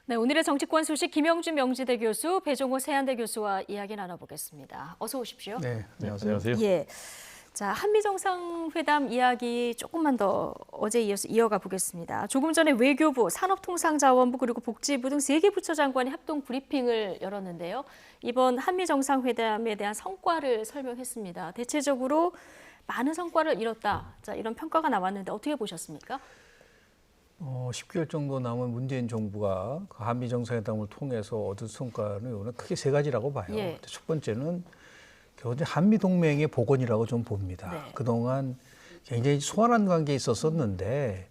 네, 오늘의 정치권 소식 김영준 명지대 교수, 배종호 세한대 교수와 이야기 나눠보겠습니다. 어서 오십시오. 네, 안녕하세요. 예. 자, 한미 정상회담 이야기 조금만 더 어제 이어서 이어가 보겠습니다. 조금 전에 외교부, 산업통상자원부 그리고 복지부 등 3개 부처 장관이 합동 브리핑을 열었는데요. 이번 한미 정상회담에 대한 성과를 설명했습니다. 대체적으로 많은 성과를 이뤘다. 자, 이런 평가가 나왔는데 어떻게 보셨습니까? 10개월 정도 남은 문재인 정부가 그 한미 정상회담을 통해서 얻은 성과는 오늘 크게 3가지라고 봐요. 예. 첫 번째는 결국 한미 동맹의 복원이라고 좀 봅니다. 네. 그동안 굉장히 소원한 관계에 있었었는데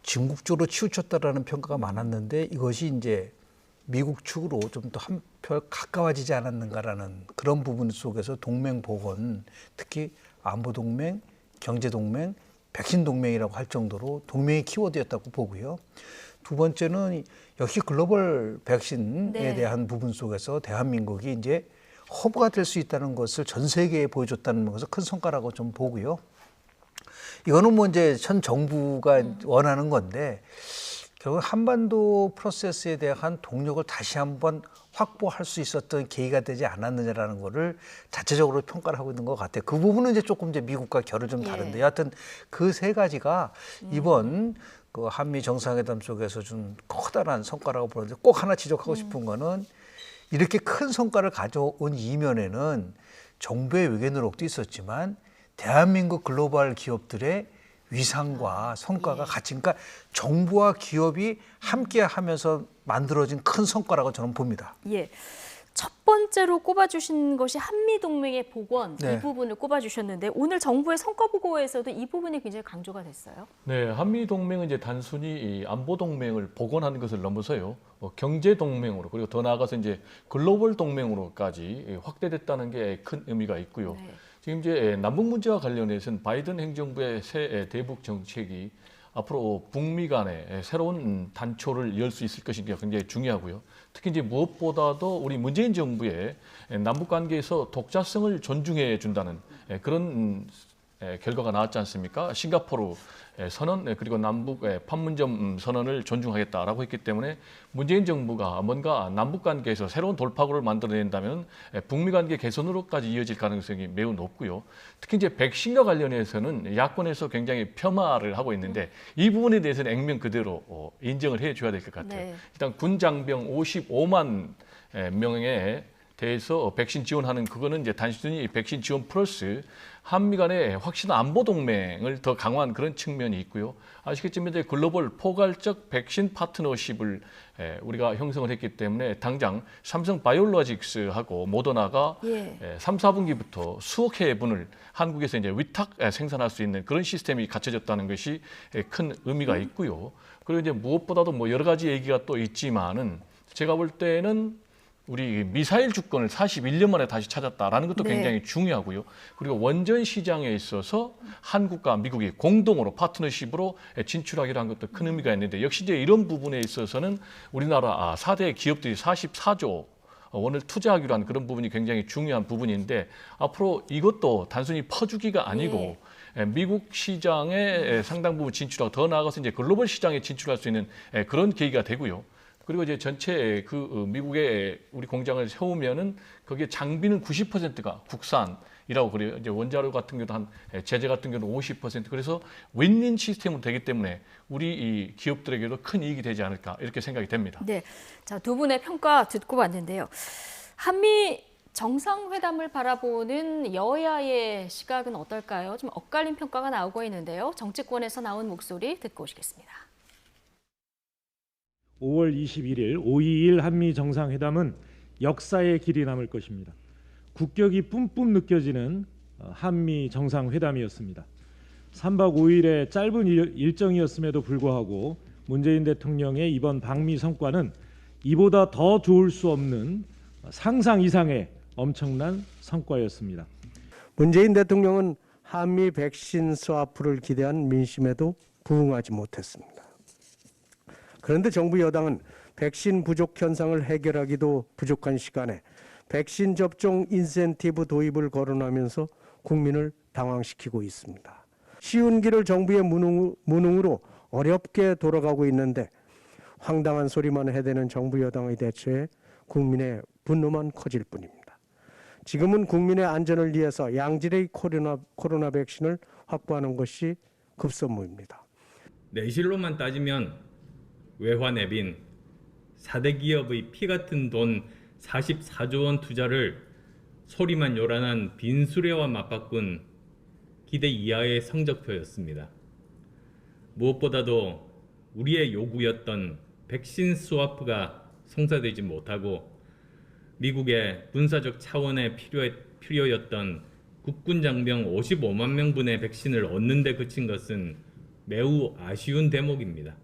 중국적으로 치우쳤다라는 평가가 많았는데 이것이 이제 미국 측으로 좀 더 한편 가까워지지 않았는가라는 그런 부분 속에서 동맹 복원, 특히 안보 동맹, 경제 동맹, 백신 동맹이라고 할 정도로 동맹의 키워드였다고 보고요. 두 번째는 역시 글로벌 백신에 네. 대한 부분 속에서 대한민국이 이제 허브가 될 수 있다는 것을 전 세계에 보여줬다는 것을 큰 성과라고 좀 보고요. 이거는 뭐 이제 현 정부가 원하는 건데 결국 한반도 프로세스에 대한 동력을 다시 한번 확보할 수 있었던 계기가 되지 않았느냐라는 거를 자체적으로 평가를 하고 있는 것 같아요. 그 부분은 이제 조금 이제 미국과 결을 좀 다른데 여하튼 그 3가지가 이번 그 한미 정상회담 속에서 준 커다란 성과라고 보는데 꼭 하나 지적하고 싶은 거는 이렇게 큰 성과를 가져온 이면에는 정부의 외교 노력도 있었지만 대한민국 글로벌 기업들의 위상과 성과가 같이, 그러니까 정부와 기업이 함께 하면서 만들어진 큰 성과라고 저는 봅니다. 예. 첫 번째로 꼽아주신 것이 한미동맹의 복원, 네. 이 부분을 꼽아주셨는데 오늘 정부의 성과 보고에서도 이 부분이 굉장히 강조가 됐어요. 네, 한미 동맹은 이제 단순히 이 안보 동맹을 복원하는 것을 넘어서요, 경제 동맹으로 그리고 더 나아가서 이제 글로벌 동맹으로까지 확대됐다는 게 큰 의미가 있고요. 네. 지금 이제 남북 문제와 관련해서는 바이든 행정부의 새 대북 정책이 앞으로 북미 간에 새로운 단초를 열 수 있을 것인가 굉장히 중요하고요. 특히 이제 무엇보다도 우리 문재인 정부의 남북 관계에서 독자성을 존중해 준다는 그런 결과가 나왔지 않습니까? 싱가포르 선언 그리고 남북 판문점 선언을 존중하겠다라고 했기 때문에 문재인 정부가 뭔가 남북 관계에서 새로운 돌파구를 만들어낸다면 북미 관계 개선으로까지 이어질 가능성이 매우 높고요. 특히 이제 백신과 관련해서는 야권에서 굉장히 폄하를 하고 있는데 이 부분에 대해서는 액면 그대로 인정을 해줘야 될 것 같아요. 네. 일단 군 장병 55만 명에 대해서 백신 지원하는 그거는 이제 단순히 백신 지원 플러스 한미 간의 확실한 안보 동맹을 더 강화한 그런 측면이 있고요. 아시겠지만 이제 글로벌 포괄적 백신 파트너십을 우리가 형성을 했기 때문에 당장 삼성 바이오로직스하고 모더나가 3, 4분기부터 수억 회분을 한국에서 이제 위탁 생산할 수 있는 그런 시스템이 갖춰졌다는 것이 큰 의미가 있고요. 그리고 이제 무엇보다도 뭐 여러 가지 얘기가 또 있지만은 제가 볼 때는 우리 미사일 주권을 41년 만에 다시 찾았다라는 것도 굉장히 중요하고요. 그리고 원전 시장에 있어서 한국과 미국이 공동으로 파트너십으로 진출하기로 한 것도 큰 의미가 있는데 역시 이제 이런 부분에 있어서는 우리나라 4대 기업들이 44조 원을 투자하기로 한 그런 부분이 굉장히 중요한 부분인데 앞으로 이것도 단순히 퍼주기가 아니고 미국 시장에 상당 부분 진출하고 더 나아가서 이제 글로벌 시장에 진출할 수 있는 그런 계기가 되고요. 그리고 이제 전체 그 미국에 우리 공장을 세우면은 거기에 장비는 90%가 국산이라고 그래요. 이제 원자료 같은 경우도 한 제재 같은 경우는 50%. 그래서 윈윈 시스템으로 되기 때문에 우리 이 기업들에게도 큰 이익이 되지 않을까 이렇게 생각이 됩니다. 네. 자, 두 분의 평가 듣고 왔는데요. 한미 정상회담을 바라보는 여야의 시각은 어떨까요? 좀 엇갈린 평가가 나오고 있는데요. 정치권에서 나온 목소리 듣고 오시겠습니다. 5월 21일 5.21 한미 정상회담은 역사의 길이 남을 것입니다. 국격이 뿜뿜 느껴지는 한미 정상회담이었습니다. 3박 5일의 짧은 일정이었음에도 불구하고 문재인 대통령의 이번 방미 성과는 이보다 더 좋을 수 없는 상상 이상의 엄청난 성과였습니다. 문재인 대통령은 한미 백신 스와프를 기대한 민심에도 부응하지 못했습니다. 그런데 정부 여당은 백신 부족 현상을 해결하기도 부족한 시간에 백신 접종 인센티브 도입을 거론하면서 국민을 당황시키고 있습니다. 쉬운 길을 정부의 무능으로 어렵게 돌아가고 있는데 황당한 소리만 해대는 정부 여당의 대처에 국민의 분노만 커질 뿐입니다. 지금은 국민의 안전을 위해서 양질의 코로나 백신을 확보하는 것이 급선무입니다. 내실로만 따지면 외환앱인 4대 기업의 피 같은 돈 44조 원 투자를 소리만 요란한 빈수레와 맞바꾼 기대 이하의 성적표였습니다. 무엇보다도 우리의 요구였던 백신 스와프가 성사되지 못하고 미국의 군사적 차원의 필요였던 국군 장병 55만 명분의 백신을 얻는 데 그친 것은 매우 아쉬운 대목입니다.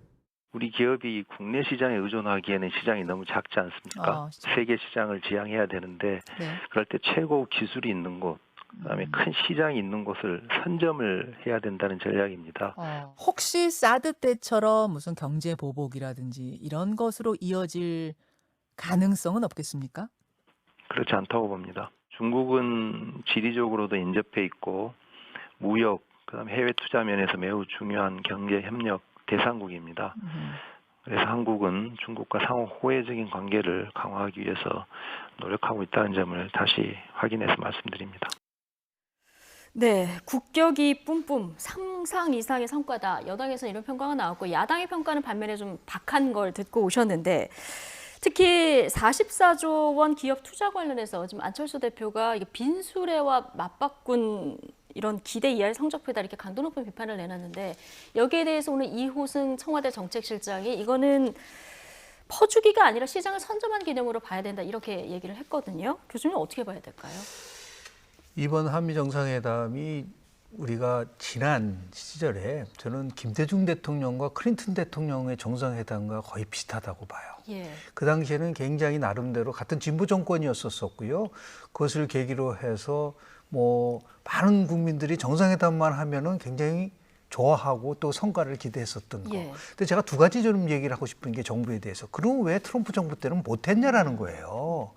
우리 기업이 국내 시장에 의존하기에는 시장이 너무 작지 않습니까? 세계 시장을 지향해야 되는데 그럴 때 최고 기술이 있는 곳, 그다음에 큰 시장이 있는 곳을 선점을 해야 된다는 전략입니다. 혹시 사드 때처럼 무슨 경제 보복이라든지 이런 것으로 이어질 가능성은 없겠습니까? 그렇지 않다고 봅니다. 중국은 지리적으로도 인접해 있고 무역, 그다음에 해외 투자 면에서 매우 중요한 경제 협력 대상국입니다. 그래서 한국은 중국과 상호 호혜적인 관계를 강화하기 위해서 노력하고 있다는 점을 다시 확인해서 말씀드립니다. 네, 국격이 뿜뿜, 상상 이상의 성과다. 여당에서 이런 평가가 나왔고 야당의 평가는 반면에 좀 박한 걸 듣고 오셨는데 특히 44조 원 기업 투자 관련해서 지금 안철수 대표가 이게 빈수레와 맞바꾼 이런 기대 이하의 성적표다 이렇게 강도 높은 비판을 내놨는데 여기에 대해서 오늘 이호승 청와대 정책실장이 이거는 퍼주기가 아니라 시장을 선점한 개념으로 봐야 된다 이렇게 얘기를 했거든요. 교수님 어떻게 봐야 될까요? 이번 한미 정상회담이 우리가 지난 시절에 저는 김대중 대통령과 클린턴 대통령의 정상회담과 거의 비슷하다고 봐요. 예. 그 당시에는 굉장히 나름대로 같은 진보 정권이었었고요. 그것을 계기로 해서 뭐 많은 국민들이 정상회담만 하면은 굉장히 좋아하고 또 성과를 기대했었던 거. 예. 근데 제가 두 가지 좀 얘기를 하고 싶은 게 정부에 대해서. 그럼 왜 트럼프 정부 때는 못했냐라는 거예요.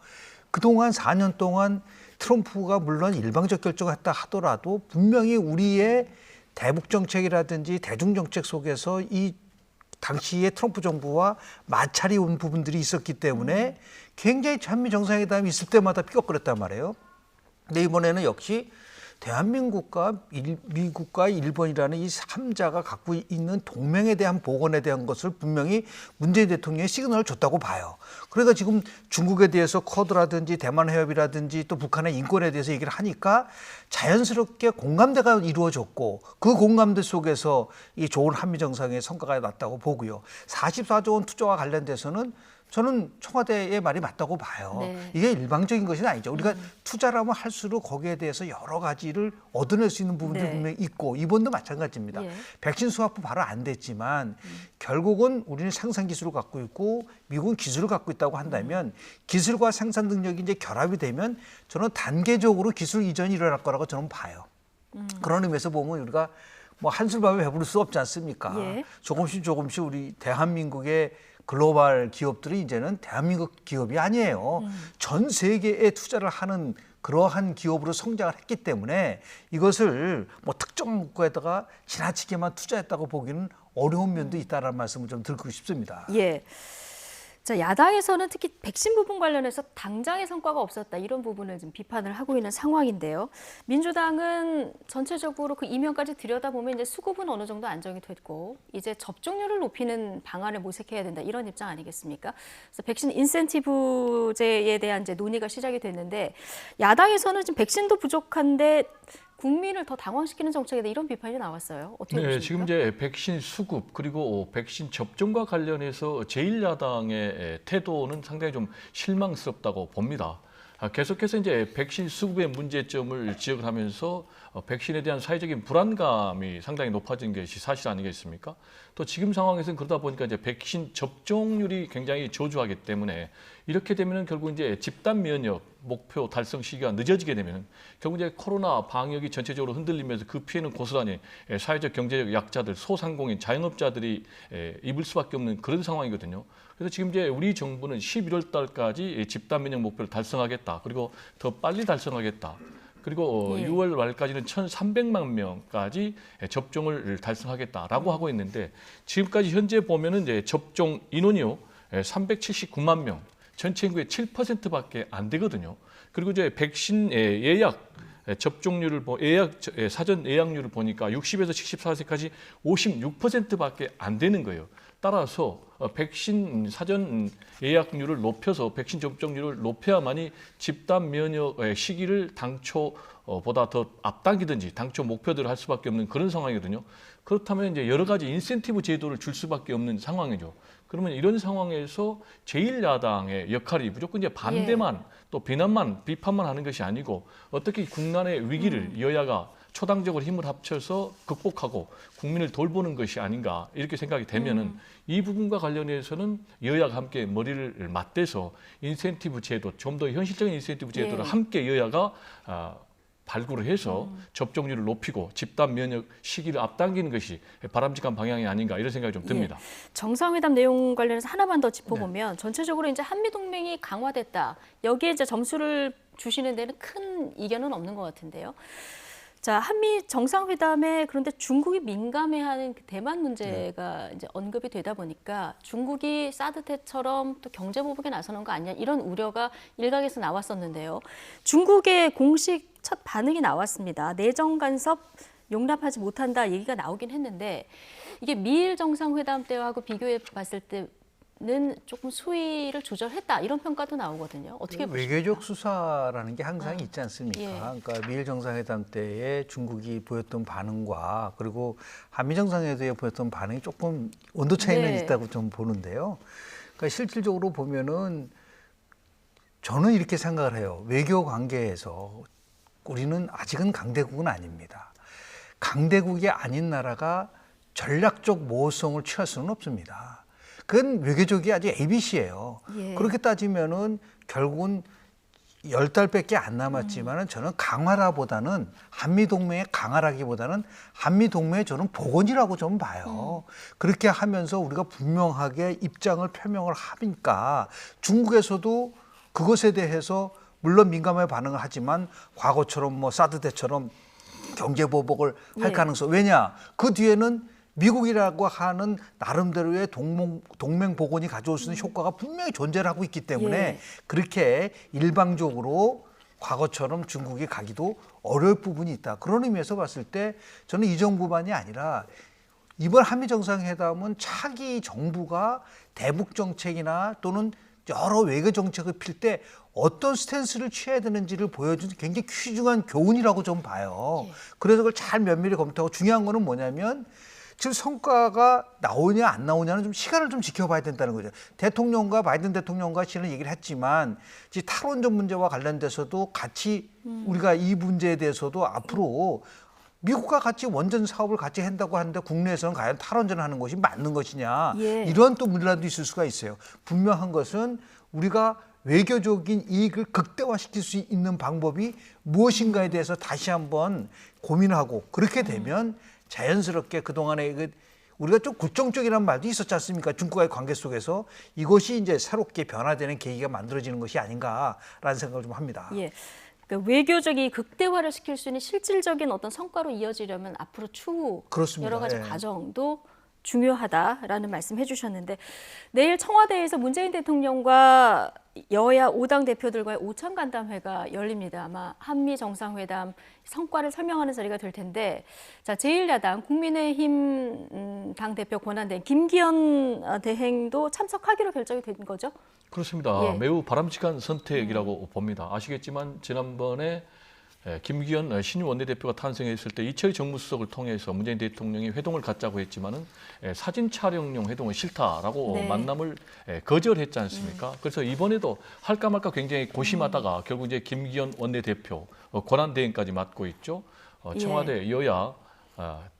그동안 4년 동안 트럼프가 물론 일방적 결정을 했다 하더라도 분명히 우리의 대북 정책이라든지 대중 정책 속에서 이 당시에 트럼프 정부와 마찰이 온 부분들이 있었기 때문에 굉장히 한미 정상회담이 있을 때마다 삐걱거렸단 말이에요. 근데 이번에는 역시 대한민국과 미국과 일본이라는 이 3자가 갖고 있는 동맹에 대한 복원에 대한 것을 분명히 문재인 대통령이 시그널을 줬다고 봐요. 그러니까 지금 중국에 대해서 쿼드라든지 대만 해협이라든지 또 북한의 인권에 대해서 얘기를 하니까 자연스럽게 공감대가 이루어졌고 그 공감대 속에서 이 좋은 한미 정상의 성과가 났다고 보고요. 44조 원 투자와 관련돼서는 저는 청와대의 말이 맞다고 봐요. 네. 이게 일방적인 것은 아니죠. 우리가 투자라면 할수록 거기에 대해서 여러 가지를 얻어낼 수 있는 부분들이 네. 분명히 있고 이번도 마찬가지입니다. 예. 백신 수합도 바로 안 됐지만 결국은 우리는 생산 기술을 갖고 있고 미국은 기술을 갖고 있다고 한다면 기술과 생산 능력이 이제 결합이 되면 저는 단계적으로 기술 이전이 일어날 거라고 저는 봐요. 그런 의미에서 보면 우리가 뭐 한술밥에 배부를 수 없지 않습니까? 예. 조금씩 우리 대한민국의 글로벌 기업들이 이제는 대한민국 기업이 아니에요. 전 세계에 투자를 하는 그러한 기업으로 성장을 했기 때문에 이것을 뭐 특정 국가에다가 지나치게만 투자했다고 보기는 어려운 면도 있다는 말씀을 좀 드리고 싶습니다. 예. 자, 야당에서는 특히 백신 부분 관련해서 당장의 성과가 없었다 이런 부분을 좀 비판을 하고 있는 상황인데요. 민주당은 전체적으로 그 이면까지 들여다보면 이제 수급은 어느 정도 안정이 됐고 이제 접종률을 높이는 방안을 모색해야 된다 이런 입장 아니겠습니까? 그래서 백신 인센티브제에 대한 이제 논의가 시작이 됐는데 야당에서는 지금 백신도 부족한데 국민을 더 당황시키는 정책이다 이런 비판이 나왔어요. 어떻게 보십니까? 지금 이제 백신 수급 그리고 백신 접종과 관련해서 제1야당의 태도는 상당히 좀 실망스럽다고 봅니다. 계속해서 이제 백신 수급의 문제점을 지적을 하면서 백신에 대한 사회적인 불안감이 상당히 높아진 것이 사실 아니겠습니까? 또 지금 상황에서는 그러다 보니까 이제 백신 접종률이 굉장히 저조하기 때문에 이렇게 되면은 결국 이제 집단 면역 목표 달성 시기가 늦어지게 되면 결국 이제 코로나 방역이 전체적으로 흔들리면서 그 피해는 고스란히 사회적 경제적 약자들, 소상공인, 자영업자들이 입을 수밖에 없는 그런 상황이거든요. 그래서 지금 이제 우리 정부는 11월 달까지 집단 면역 목표를 달성하겠다. 그리고 더 빨리 달성하겠다. 그리고 예. 6월 말까지는 1,300만 명까지 접종을 달성하겠다라고 하고 있는데 지금까지 현재 보면은 이제 접종 인원이요 379만 명, 전체 인구의 7%밖에 안 되거든요. 그리고 이제 백신 예약 접종률을 사전 예약률을 보니까 60에서 74세까지 56%밖에 안 되는 거예요. 따라서 백신 사전 예약률을 높여서 백신 접종률을 높여야만이 집단 면역 시기를 당초보다 더 앞당기든지 당초 목표대로 할 수밖에 없는 그런 상황이거든요. 그렇다면 이제 여러 가지 인센티브 제도를 줄 수밖에 없는 상황이죠. 그러면 이런 상황에서 제1야당의 역할이 무조건 이제 반대만 또 비판만 하는 것이 아니고 어떻게 국난의 위기를 여야가 초당적으로 힘을 합쳐서 극복하고 국민을 돌보는 것이 아닌가 이렇게 생각이 되면은 이 부분과 관련해서는 여야가 함께 머리를 맞대서 인센티브 제도, 좀 더 현실적인 인센티브 제도를 함께 여야가 발굴을 해서 접종률을 높이고 집단 면역 시기를 앞당기는 것이 바람직한 방향이 아닌가 이런 생각이 좀 듭니다. 정상회담 내용 관련해서 하나만 더 짚어보면 전체적으로 이제 한미 동맹이 강화됐다. 여기에 이제 점수를 주시는 데는 큰 이견은 없는 것 같은데요. 자, 한미 정상회담에 그런데 중국이 민감해하는 그 대만 문제가 이제 언급이 되다 보니까 중국이 사드 때처럼 또 경제 보복에 나서는 거 아니냐 이런 우려가 일각에서 나왔었는데요. 중국의 공식 첫 반응이 나왔습니다. 내정 간섭 용납하지 못한다 얘기가 나오긴 했는데 이게 미일 정상회담 때하고 비교해 봤을 때는 조금 수위를 조절했다 이런 평가도 나오거든요. 어떻게 보십니까? 외교적 수사라는 게 항상 있지 않습니까? 예. 그러니까 미일 정상회담 때에 중국이 보였던 반응과 그리고 한미 정상회담에 보였던 반응이 조금 온도 차이는 네. 있다고 좀 보는데요. 그러니까 실질적으로 보면은 저는 이렇게 생각을 해요. 외교 관계에서 우리는 아직은 강대국은 아닙니다. 강대국이 아닌 나라가 전략적 모호성을 취할 수는 없습니다. 그건 외교적이 아주 ABC예요. 예. 그렇게 따지면은 결국은 10달밖에 안 남았지만은 저는 강화라보다는 한미동맹의 강화라기보다는 한미동맹의 저는 복원이라고 좀 봐요. 그렇게 하면서 우리가 분명하게 입장을 표명을 하니까 중국에서도 그것에 대해서 물론 민감하게 반응을 하지만 과거처럼 뭐 사드 때처럼 경제 보복을 할 예. 가능성. 왜냐? 그 뒤에는 미국이라고 하는 나름대로의 동맹 복원이 가져올 수 있는 효과가 분명히 존재를 하고 있기 때문에 예. 그렇게 일방적으로 과거처럼 중국이 가기도 어려울 부분이 있다. 그런 의미에서 봤을 때 저는 이 정부만이 아니라 이번 한미 정상회담은 차기 정부가 대북 정책이나 또는 여러 외교 정책을 필 때 어떤 스탠스를 취해야 되는지를 보여주는 굉장히 귀중한 교훈이라고 좀 봐요. 그래서 그걸 잘 면밀히 검토하고 중요한 거는 뭐냐면 지금 성과가 나오냐 안 나오냐는 좀 시간을 좀 지켜봐야 된다는 거죠. 대통령과 바이든 대통령과 실은 얘기를 했지만 이제 탈원전 문제와 관련돼서도 같이 우리가 이 문제에 대해서도 앞으로 미국과 같이 원전 사업을 같이 한다고 하는데 국내에서는 과연 탈원전을 하는 것이 맞는 것이냐 예. 이런 또 문제라도 있을 수가 있어요. 분명한 것은 우리가 외교적인 이익을 극대화시킬 수 있는 방법이 무엇인가에 대해서 다시 한번 고민하고 그렇게 되면 자연스럽게 그동안에 우리가 좀 굴종적이라는 말도 있었지 않습니까? 중국과의 관계 속에서 이것이 이제 새롭게 변화되는 계기가 만들어지는 것이 아닌가라는 생각을 좀 합니다. 예. 그러니까 외교적인 극대화를 시킬 수 있는 실질적인 어떤 성과로 이어지려면 앞으로 추후 그렇습니다. 여러 가지 예. 과정도 중요하다라는 말씀 해주셨는데 내일 청와대에서 문재인 대통령과 여야 5당 대표들과의 오찬 간담회가 열립니다. 아마 한미 정상회담 성과를 설명하는 자리가 될 텐데 자 제1야당 국민의힘 당 대표 권한대행 김기현 대행도 참석하기로 결정이 된 거죠? 그렇습니다. 예. 매우 바람직한 선택이라고 봅니다. 아시겠지만 지난번에 김기현 신임 원내대표가 탄생했을 때 이철 정무수석을 통해서 문재인 대통령이 회동을 갖자고 했지만은 사진 촬영용 회동은 싫다라고 네. 만남을 거절했지 않습니까? 그래서 이번에도 할까 말까 굉장히 고심하다가 결국 이제 김기현 원내대표 권한대행까지 맡고 있죠. 청와대 여야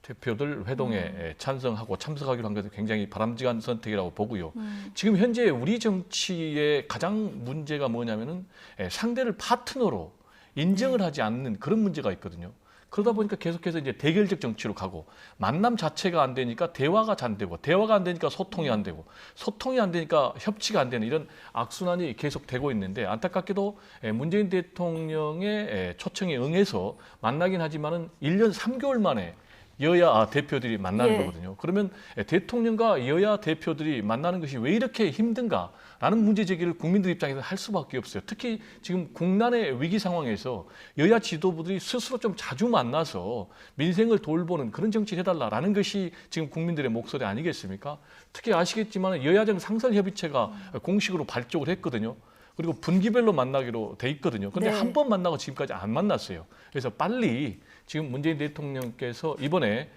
대표들 회동에 찬성하고 참석하기로 한 것은 굉장히 바람직한 선택이라고 보고요. 지금 현재 우리 정치의 가장 문제가 뭐냐면은 상대를 파트너로 인정을 하지 않는 그런 문제가 있거든요. 그러다 보니까 계속해서 이제 대결적 정치로 가고 만남 자체가 안 되니까 대화가 잘 안 되고 대화가 안 되니까 소통이 안 되고 소통이 안 되니까 협치가 안 되는 이런 악순환이 계속되고 있는데 안타깝게도 문재인 대통령의 초청에 응해서 만나긴 하지만은 1년 3개월 만에 여야 대표들이 만나는 거거든요. 그러면 대통령과 여야 대표들이 만나는 것이 왜 이렇게 힘든가라는 문제 제기를 국민들 입장에서 할 수밖에 없어요. 특히 지금 국난의 위기 상황에서 여야 지도부들이 스스로 좀 자주 만나서 민생을 돌보는 그런 정치를 해달라라는 것이 지금 국민들의 목소리 아니겠습니까? 특히 아시겠지만 여야정 상설협의체가 공식으로 발족을 했거든요. 그리고 분기별로 만나기로 돼 있거든요. 근데 네. 한 번 만나고 지금까지 안 만났어요. 그래서 빨리 지금 문재인 대통령께서 이번에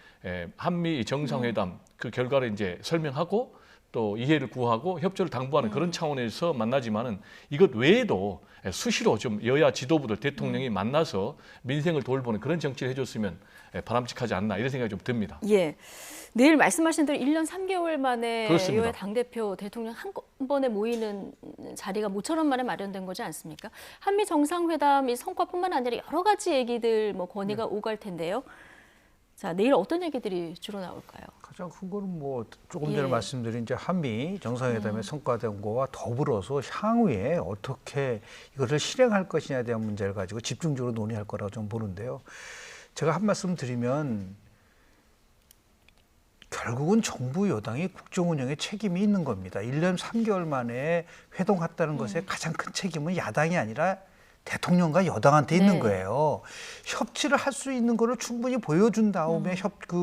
한미 정상회담 그 결과를 이제 설명하고 또 이해를 구하고 협조를 당부하는 그런 차원에서 만나지만은 이것 외에도 수시로 좀 여야 지도부들 대통령이 만나서 민생을 돌보는 그런 정치를 해줬으면 바람직하지 않나 이런 생각이 좀 듭니다. 예. 내일 말씀하신 대로 1년 3개월 만에 그렇습니다. 여야 당대표 대통령 한 번에 모이는 자리가 모처럼 만에 마련된 거지 않습니까? 한미 정상회담 이 성과뿐만 아니라 여러 가지 얘기들 뭐 건의가 오갈 텐데요. 자, 내일 어떤 얘기들이 주로 나올까요? 가장 큰 거는 뭐 조금 전에 예. 말씀드린 이제 한미 정상회담의 성과된 거와 더불어서 향후에 어떻게 이것을 실행할 것이냐에 대한 문제를 가지고 집중적으로 논의할 거라고 좀 보는데요. 제가 한 말씀 드리면 결국은 정부 여당이 국정 운영에 책임이 있는 겁니다. 1년 3개월 만에 회동했다는 것에 가장 큰 책임은 야당이 아니라 대통령과 여당한테 있는 네. 거예요. 협치를 할 수 있는 거를 충분히 보여준 다음에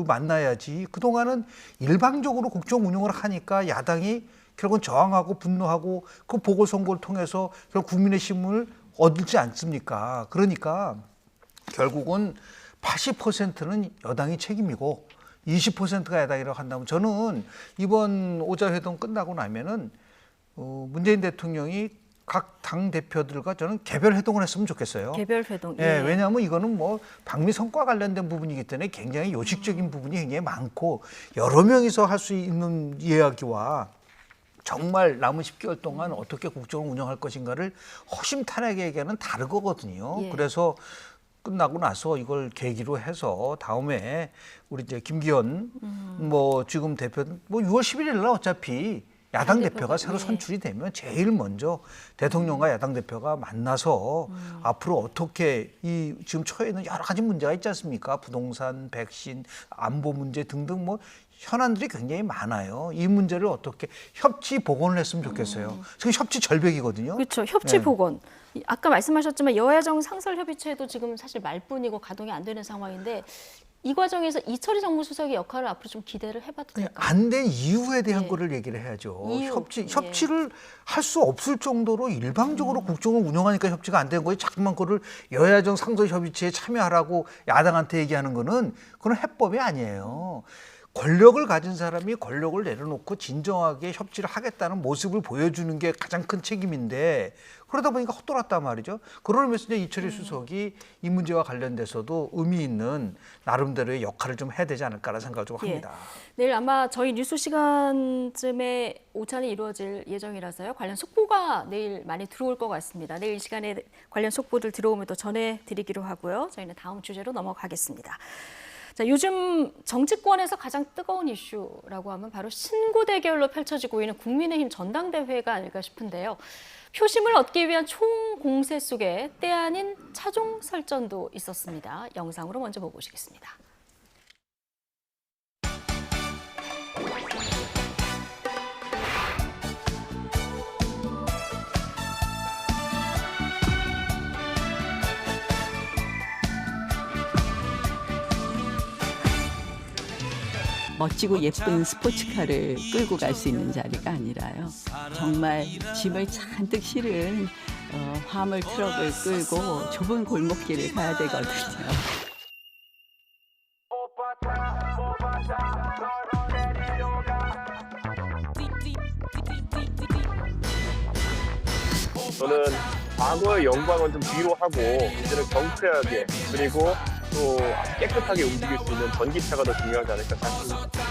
만나야지. 그동안은 일방적으로 국정 운영을 하니까 야당이 결국은 저항하고 분노하고 그 보궐선거를 통해서 결국 국민의 힘을 얻지 않습니까? 그러니까 결국은 80%는 여당이 책임이고 20%가 야당이라고 한다면 저는 이번 오자회동 끝나고 나면은 문재인 대통령이 각 당 대표들과 저는 개별 회동을 했으면 좋겠어요. 개별 회동. 예, 왜냐하면 이거는 뭐 방미 성과 관련된 부분이기 때문에 굉장히 요식적인 부분이 굉장히 많고 여러 명이서 할 수 있는 이야기와 정말 남은 10개월 동안 어떻게 국정을 운영할 것인가를 허심탄회하게 얘기하는 다른 거거든요. 예. 그래서 끝나고 나서 이걸 계기로 해서 다음에 우리 이제 김기현 뭐 지금 대표 뭐 6월 11일 날 어차피 야당 대표가 새로 선출이 되면 제일 먼저 대통령과 야당 대표가 만나서 앞으로 어떻게 이 지금 처해 있는 여러 가지 문제가 있지 않습니까? 부동산, 백신, 안보 문제 등등 뭐 현안들이 굉장히 많아요. 이 문제를 어떻게 협치 복원을 했으면 좋겠어요. 지금 협치 절벽이거든요. 그렇죠. 협치 네. 복원. 아까 말씀하셨지만 여야정 상설협의체도 지금 사실 말뿐이고 가동이 안 되는 상황인데 이 과정에서 이철희 정무수석의 역할을 앞으로 좀 기대를 해봐도 될까요? 안 된 이유에 대한 예. 거를 얘기를 해야죠. 이유, 협치를 할 수 없을 정도로 일방적으로 국정을 운영하니까 협치가 안 되는 거예요. 자꾸만 그거를 여야정 상설협의체에 참여하라고 야당한테 얘기하는 거는 그건 해법이 아니에요. 권력을 가진 사람이 권력을 내려놓고 진정하게 협치를 하겠다는 모습을 보여주는 게 가장 큰 책임인데 그러다 보니까 헛돌았단 말이죠. 그러면서 이제 이철희 수석이 이 문제와 관련돼서도 의미 있는 나름대로의 역할을 좀 해야 되지 않을까라는 생각을 좀 합니다. 내일 아마 저희 뉴스 시간쯤에 오찬이 이루어질 예정이라서요. 관련 속보가 내일 많이 들어올 것 같습니다. 내일 이 시간에 관련 속보들 들어오면 또 전해드리기로 하고요. 저희는 다음 주제로 넘어가겠습니다. 자, 요즘 정치권에서 가장 뜨거운 이슈라고 하면 바로 신구 대결로 펼쳐지고 있는 국민의힘 전당대회가 아닐까 싶은데요. 표심을 얻기 위한 총공세 속에 때 아닌 차종 설전도 있었습니다. 영상으로 먼저 보고 오시겠습니다. 멋지고 예쁜 스포츠카를 끌고 갈 수 있는 자리가 아니라요. 정말 짐을 잔뜩 실은 화물 트럭을 끌고 좁은 골목길을 가야 되거든요. 저는 과거의 영광은 좀 뒤로 하고 이제는 경쾌하게 그리고 또 깨끗하게 움직일 수 있는 전기차가 더 중요하지 않을까 생각합니다.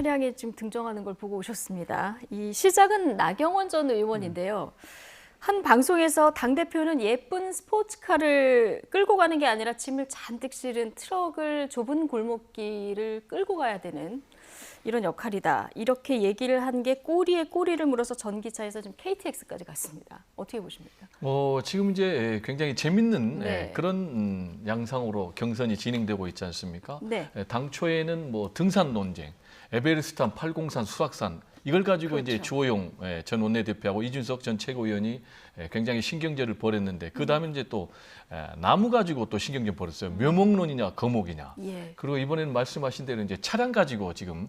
차량에 지금 등장하는 걸 보고 오셨습니다. 이 시작은 나경원 전 의원인데요. 한 방송에서 당대표는 예쁜 스포츠카를 끌고 가는 게 아니라 짐을 잔뜩 실은 트럭을 좁은 골목길을 끌고 가야 되는 이런 역할이다. 이렇게 얘기를 한 게 꼬리에 꼬리를 물어서 전기차에서 지금 KTX까지 갔습니다. 어떻게 보십니까? 지금 이제 굉장히 재밌는 네. 그런 양상으로 경선이 진행되고 있지 않습니까? 네. 당초에는 뭐 등산 논쟁, 에베레스트 803 수락산 이걸 가지고 그렇죠. 이제 주호영 전 원내대표하고 이준석 전 최고위원이 굉장히 신경전을 벌였는데 그 다음에 이제 또 나무 가지고 또 신경전 벌였어요. 묘목론이냐 거목이냐. 예. 그리고 이번에는 말씀하신 대로 이제 차량 가지고 지금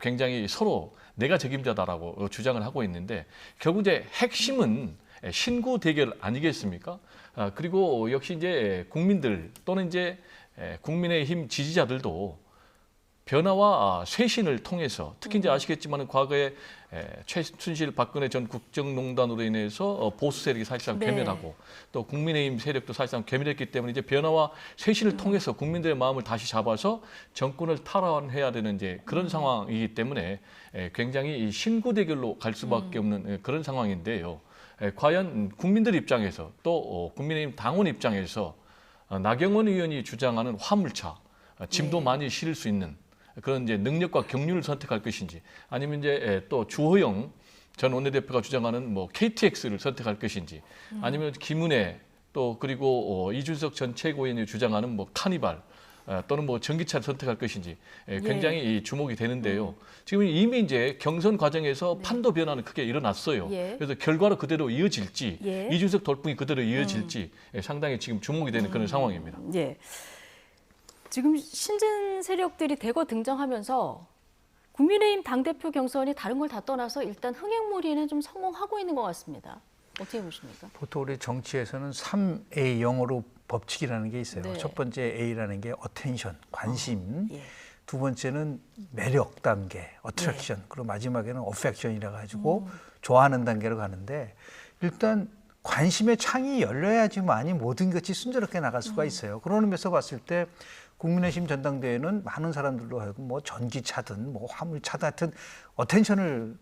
굉장히 서로 내가 책임자다라고 주장을 하고 있는데 결국 이제 핵심은 신구 대결 아니겠습니까? 그리고 역시 이제 국민들 또는 이제 국민의힘 지지자들도 변화와 쇄신을 통해서 특히 이제 아시겠지만 과거에 최순실 박근혜 전 국정농단으로 인해서 보수 세력이 사실상 네. 괴멸하고 또 국민의힘 세력도 사실상 괴멸했기 때문에 이제 변화와 쇄신을 통해서 국민들의 마음을 다시 잡아서 정권을 탈환해야 되는 이제 그런 상황이기 때문에 굉장히 이 신구 대결로 갈 수밖에 없는 그런 상황인데요. 과연 국민들 입장에서 또 국민의힘 당원 입장에서 나경원 의원이 주장하는 화물차 짐도 네. 많이 실을 수 있는 그런 이제 능력과 경륜을 선택할 것인지 아니면 이제 또 주호영 전 원내대표가 주장하는 뭐 KTX를 선택할 것인지 아니면 김은혜 또 그리고 이준석 전 최고위원이 주장하는 뭐 카니발 또는 뭐 전기차를 선택할 것인지 굉장히 주목이 되는데요. 지금 이미 이제 경선 과정에서 판도 변화는 크게 일어났어요. 예. 그래서 결과로 그대로 이어질지 예. 이준석 돌풍이 그대로 이어질지 상당히 지금 주목이 되는 그런 상황입니다. 예. 지금 신진 세력들이 대거 등장하면서 국민의힘 당대표 경선이 다른 걸 다 떠나서 일단 흥행몰이는 좀 성공하고 있는 것 같습니다. 어떻게 보십니까? 보통 우리 정치에서는 3A 영어로 법칙이라는 게 있어요. 네. 첫 번째 A라는 게 어텐션, 관심. 예. 두 번째는 매력 단계, 어트랙션. 그리고 마지막에는 어펙션이라 가지고 좋아하는 단계로 가는데 일단 관심의 창이 열려야지만이 모든 것이 순조롭게 나갈 수가 있어요. 그런 의미에서 봤을 때 국민의힘 전당대회는 많은 사람들로 하여금 뭐 전기차든 뭐 화물차든 하여튼 어텐션을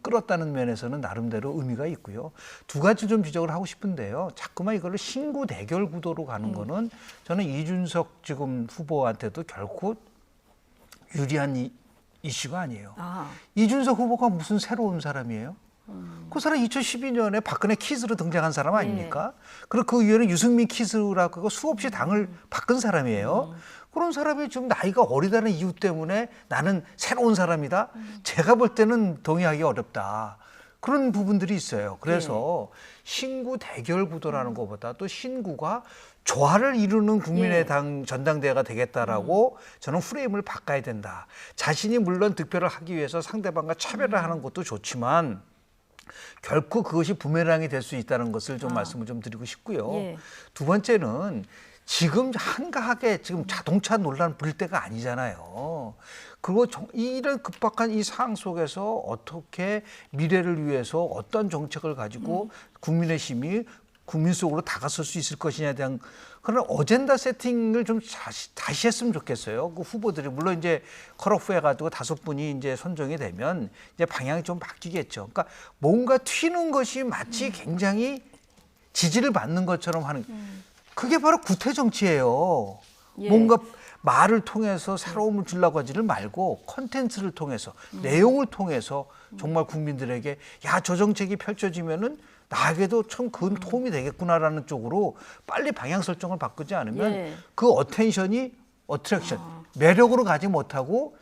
끌었다는 면에서는 나름대로 의미가 있고요. 두 가지 좀 지적을 하고 싶은데요. 자꾸만 이걸로 신구 대결 구도로 가는 거는 저는 이준석 지금 후보한테도 결코 유리한 이슈가 아니에요. 이준석 후보가 무슨 새로운 사람이에요? 그 사람 2012년에 박근혜 키즈로 등장한 사람 아닙니까? 그리고 그 이후에는 유승민 키즈라고 수없이 당을 바꾼 사람이에요. 그런 사람이 지금 나이가 어리다는 이유 때문에 나는 새로운 사람이다? 제가 볼 때는 동의하기 어렵다. 그런 부분들이 있어요. 그래서 신구 대결 구도라는 것보다 또 신구가 조화를 이루는 국민의당 전당대회가 되겠다라고 저는 프레임을 바꿔야 된다. 자신이 물론 득표를 하기 위해서 상대방과 차별을 하는 것도 좋지만 결코 그것이 부메랑이 될 수 있다는 것을 좀 말씀을 좀 드리고 싶고요. 예. 두 번째는 지금 한가하게 지금 자동차 논란 부릴 때가 아니잖아요. 그리고 이런 급박한 이 상황 속에서 어떻게 미래를 위해서 어떤 정책을 가지고 국민의힘이 국민 속으로 다가설 수 있을 것이냐에 대한 그런 어젠다 세팅을 좀 다시 했으면 좋겠어요. 그 후보들이 물론 이제 컷오프 해가지고 5분이 이제 선정이 되면 이제 방향이 좀 바뀌겠죠. 그러니까 뭔가 튀는 것이 마치 굉장히 지지를 받는 것처럼 하는 그게 바로 구태 정치예요. 예. 뭔가 말을 통해서 새로움을 주려고 하지를 말고 콘텐츠를 통해서 내용을 통해서 정말 국민들에게 야, 저 정책이 펼쳐지면은 나에게도 참 그건 도움이 되겠구나라는 쪽으로 빨리 방향 설정을 바꾸지 않으면 예. 그 어텐션이 어트랙션, 매력으로 가지 못하고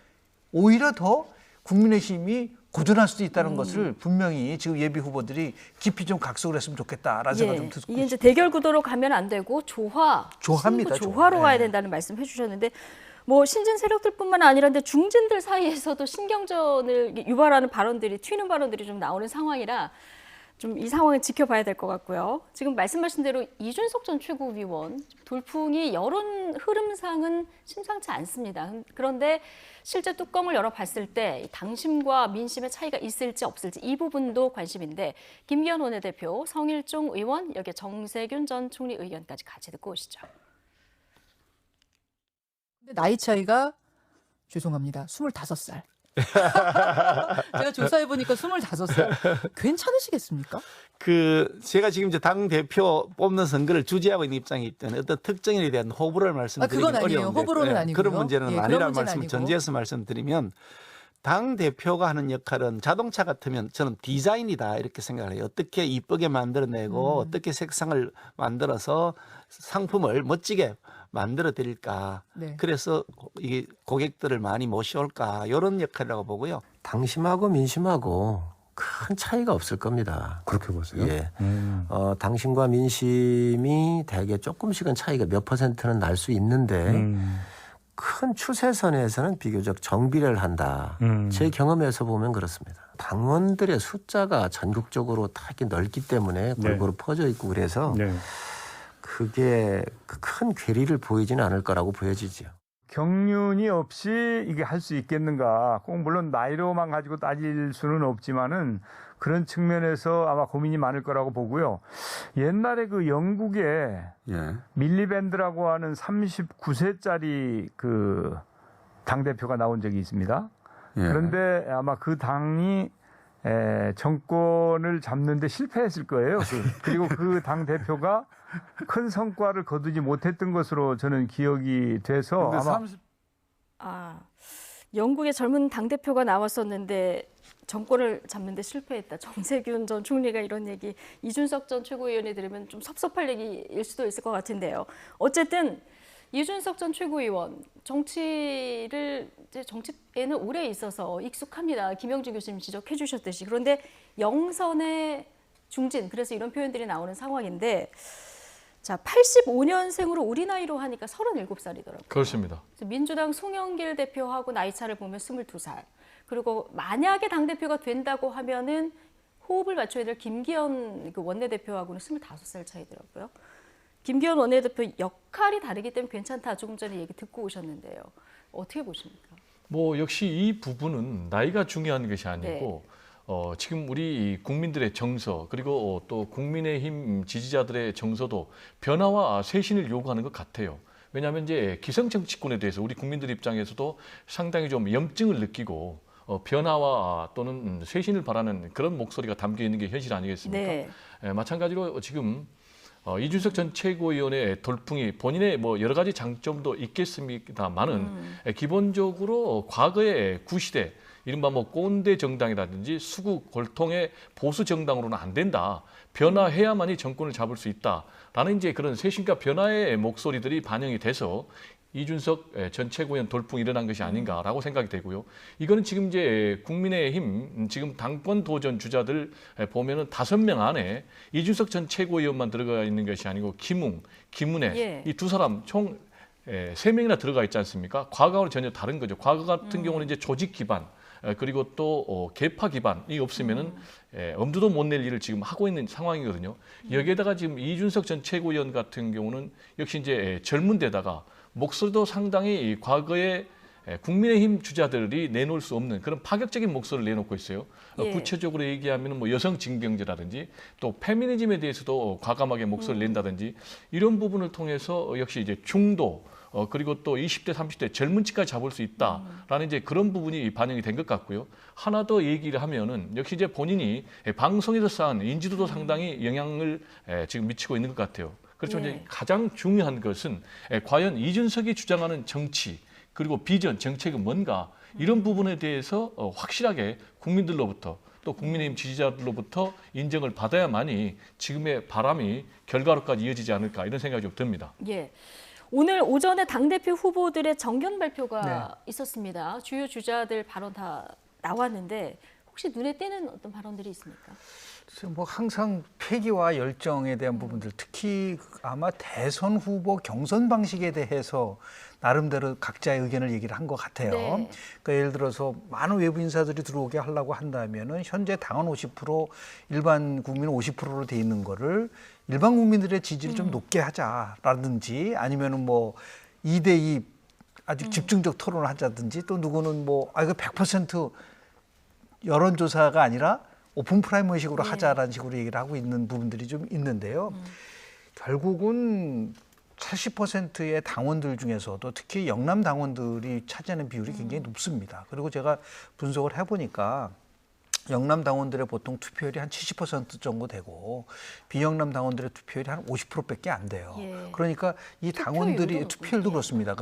오히려 더 국민의힘이 고전할 수도 있다는 것을 분명히 지금 예비 후보들이 깊이 좀 각성을 했으면 좋겠다라는 생각 좀 듣고 이게 이제 대결 구도로 가면 안 되고 조화입니다, 신구 조화로 조화. 가야 네. 된다는 말씀 해주셨는데 뭐 신진 세력들뿐만 아니라 근데 중진들 사이에서도 신경전을 유발하는 발언들이 튀는 발언들이 좀 나오는 상황이라 좀 이 상황을 지켜봐야 될 것 같고요. 지금 말씀하신 대로 이준석 전 최고위원 돌풍이 여론 흐름상은 심상치 않습니다. 그런데 실제 뚜껑을 열어봤을 때 당심과 민심의 차이가 있을지 없을지 이 부분도 관심인데 김기현 원내대표, 성일종 의원, 여기에 정세균 전 총리 의견까지 같이 듣고 오시죠. 근데 나이 차이가 죄송합니다. 25살. 제가 조사해 보니까 25살. 괜찮으시겠습니까? 제가 지금 이제 당 대표 뽑는 선거를 주재하고 있는 입장이기 때문에 어떤 특정인에 대한 호불호를 말씀드리기 그건 아니에요. 어려운데 호불호는 아니고요. 그런 문제는 예, 그런 아니라는 문제는 말씀을 아니고. 전제해서 말씀드리면 당 대표가 하는 역할은 자동차 같으면 저는 디자인이다 이렇게 생각을 해요. 어떻게 이쁘게 만들어내고 어떻게 색상을 만들어서 상품을 멋지게 만들어 드릴까. 네. 그래서 이게 고객들을 많이 모셔올까 이런 역할이라고 보고요. 당심하고 민심하고 큰 차이가 없을 겁니다. 그렇게 보세요? 예. 당심과 민심이 대개 조금씩은 차이가 몇 %는 날 수 있는데 큰 추세선에서는 비교적 정비례를 한다. 제 경험에서 보면 그렇습니다. 당원들의 숫자가 전국적으로 다 이렇게 넓기 때문에 골고루 퍼져 있고 그래서 그게 큰 괴리를 보이지는 않을 거라고 보여지죠. 경륜이 없이 이게 할 수 있겠는가. 꼭 물론 나이로만 가지고 따질 수는 없지만은 그런 측면에서 아마 고민이 많을 거라고 보고요. 옛날에 그 영국에 밀리밴드라고 하는 39세짜리 그 당대표가 나온 적이 있습니다. 그런데 아마 그 당이 정권을 잡는데 실패했을 거예요. 그리고 그 당대표가 큰 성과를 거두지 못했던 것으로 저는 기억이 돼서 아마 영국의 젊은 당대표가 나왔었는데 정권을 잡는데 실패했다. 정세균 전 총리가 이런 얘기 이준석 전 최고위원이 들으면 좀 섭섭할 얘기일 수도 있을 것 같은데요. 어쨌든 이준석 전 최고위원 정치에는 오래 있어서 익숙합니다. 김영준 교수님 지적해 주셨듯이. 그런데 영선의 중진, 그래서 이런 표현들이 나오는 상황인데 자, 85년생으로 우리 나이로 하니까 37살이더라고요. 그렇습니다. 민주당 송영길 대표하고 나이차를 보면 22살. 그리고 만약에 당대표가 된다고 하면은 호흡을 맞춰야 될 김기현 그 원내대표하고는 25살 차이더라고요. 김기현 원내대표 역할이 다르기 때문에 괜찮다. 조금 전에 얘기 듣고 오셨는데요. 어떻게 보십니까? 뭐 역시 이 부분은 나이가 중요한 것이 아니고 지금 우리 국민들의 정서 그리고 또 국민의힘 지지자들의 정서도 변화와 쇄신을 요구하는 것 같아요. 왜냐하면 이제 기성 정치권에 대해서 우리 국민들 입장에서도 상당히 좀 염증을 느끼고 변화와 또는 쇄신을 바라는 그런 목소리가 담겨 있는 게 현실 아니겠습니까? 네. 마찬가지로 지금 이준석 전 최고위원의 돌풍이 본인의 뭐 여러 가지 장점도 있겠습니다만은 기본적으로 과거의 구시대 이른바 뭐 꼰대 정당이라든지 수구 골통의 보수 정당으로는 안 된다. 변화해야만이 정권을 잡을 수 있다라는 이제 그런 쇄신과 변화의 목소리들이 반영이 돼서 이준석 전 최고위원 돌풍이 일어난 것이 아닌가라고 생각이 되고요. 이거는 지금 이제 국민의힘 지금 당권 도전 주자들 보면은 5명 안에 이준석 전 최고위원만 들어가 있는 것이 아니고 김웅, 김은혜 이 두 사람 총 3명이나 들어가 있지 않습니까? 과거와는 전혀 다른 거죠. 과거 같은 경우는 이제 조직 기반 그리고 또 계파 기반이 없으면은 엄두도 못 낼 일을 지금 하고 있는 상황이거든요. 여기에다가 지금 이준석 전 최고위원 같은 경우는 역시 이제 젊은 데다가 목소리도 상당히 과거에 국민의힘 주자들이 내놓을 수 없는 그런 파격적인 목소리를 내놓고 있어요. 구체적으로 얘기하면 뭐 여성 징병제라든지 또 페미니즘에 대해서도 과감하게 목소리를 낸다든지 이런 부분을 통해서 역시 이제 중도 그리고 또 20대, 30대 젊은 층까지 잡을 수 있다라는 이제 그런 부분이 반영이 된 것 같고요. 하나 더 얘기를 하면은 역시 이제 본인이 방송에서 쌓은 인지도도 상당히 영향을 지금 미치고 있는 것 같아요. 그렇죠. 이제 가장 중요한 것은 과연 이준석이 주장하는 정치 그리고 비전, 정책은 뭔가 이런 부분에 대해서 확실하게 국민들로부터 또 국민의힘 지지자들로부터 인정을 받아야만이 지금의 바람이 결과로까지 이어지지 않을까 이런 생각이 좀 듭니다. 예. 오늘 오전에 당대표 후보들의 정견 발표가 있었습니다. 주요 주자들 발언 다 나왔는데 혹시 눈에 띄는 어떤 발언들이 있습니까? 뭐 항상 패기와 열정에 대한 부분들, 특히 아마 대선 후보 경선 방식에 대해서 나름대로 각자의 의견을 얘기를 한 것 같아요. 그러니까 예를 들어서 많은 외부 인사들이 들어오게 하려고 한다면은 현재 당원 50%, 일반 국민 50%로 돼 있는 거를 일반 국민들의 지지를 좀 높게 하자라든지 아니면은 뭐 2대2 아주 집중적 토론을 하자든지 또 누구는 뭐 이거 100% 여론조사가 아니라 오픈 프라이머식으로 하자라는 식으로 얘기를 하고 있는 부분들이 좀 있는데요. 결국은 70%의 당원들 중에서도 특히 영남 당원들이 차지하는 비율이 굉장히 높습니다. 그리고 제가 분석을 해보니까 영남 당원들의 보통 투표율이 한 70% 정도 되고 비영남 당원들의 투표율이 한 50%밖에 안 돼요. 예. 그러니까 이 당원들이 투표율도 예. 그렇습니다.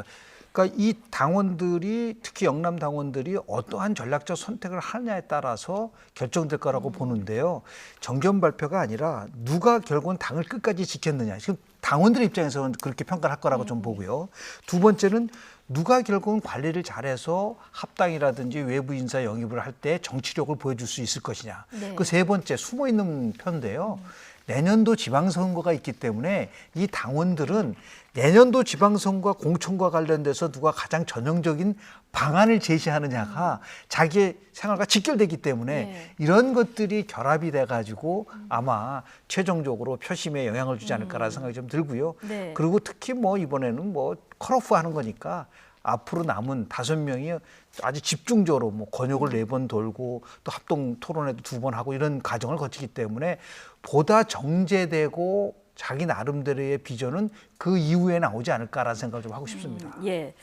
그러니까 이 당원들이 특히 영남 당원들이 어떠한 전략적 선택을 하느냐에 따라서 결정될 거라고 보는데요. 정견 발표가 아니라 누가 결국은 당을 끝까지 지켰느냐. 지금 당원들 입장에서는 그렇게 평가를 할 거라고 좀 보고요. 두 번째는 누가 결국은 관리를 잘해서 합당이라든지 외부 인사 영입을 할 때 정치력을 보여줄 수 있을 것이냐. 네. 그 세 번째 숨어 있는 편인데요. 내년도 지방선거가 있기 때문에 이 당원들은 내년도 지방선거와 공천과 관련돼서 누가 가장 전형적인 방안을 제시하느냐가 자기의 생활과 직결되기 때문에 네. 이런 것들이 결합이 돼가지고 아마 최종적으로 표심에 영향을 주지 않을까라는 생각이 좀 들고요. 네. 그리고 특히 뭐 이번에는 뭐 컷오프 하는 거니까 앞으로 남은 5명이 아주 집중적으로 뭐 권역을 4번 돌고 또 합동 토론회도 2번 하고 이런 과정을 거치기 때문에 보다 정제되고 자기 나름대로의 비전은 그 이후에 나오지 않을까라는 생각을 좀 하고 싶습니다. 예.